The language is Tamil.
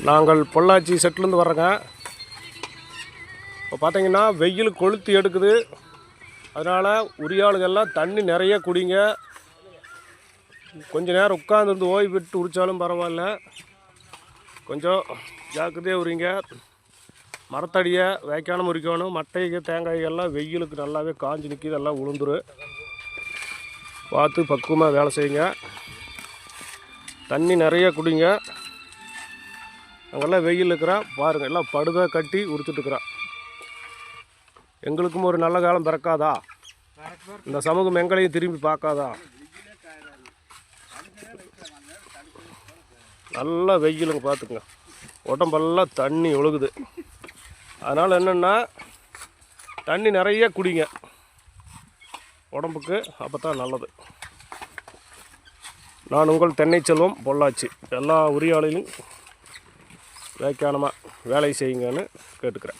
நாங்கள் பொள்ளாச்சி செட்டிலேருந்து வர்றோங்க. இப்போ பார்த்தீங்கன்னா வெயில் கொளுத்தி எடுக்குது. அதனால் உரியாளுகள்லாம் தண்ணி நிறைய குடிங்க. கொஞ்சம் நேரம் உட்காந்துருந்து ஓய்வு விட்டு உரித்தாலும் பரவாயில்ல, கொஞ்சம் ஜாக்கிரதையாக உரிங்க. மரத்தடியை வேக்கான முறிக்கணும். மட்டைக்கு தேங்காய்கள்லாம் வெயிலுக்கு நல்லாவே காஞ்சி நிற்கிது, எல்லாம் உளுந்துரு. பார்த்து பக்குவமாக வேலை செய்யுங்க. தண்ணி நிறைய குடிங்க. அங்கெல்லாம் வெயில் இருக்கிறான் பாருங்கள், எல்லாம் படுதா கட்டி உரிச்சிட்ருக்குறான். எங்களுக்கும் ஒரு நல்ல காலம் பிறக்காதா? இந்த சமூகம் எங்களையும் திரும்பி பார்க்காதா? நல்லா வெயிலுங்க பார்த்துக்குங்க. உடம்பெல்லாம் தண்ணி ஒழுகுது. அதனால் என்னென்னா தண்ணி நிறைய குடிங்க உடம்புக்கு, அப்போ தான் நல்லது. நான் உங்கள் தென்னை செல்வம், பொள்ளாச்சி. எல்லா உரியாளையும் வேக்கானமாக வேலை செய்யுங்கன்னு கேட்டுக்கிறேன்.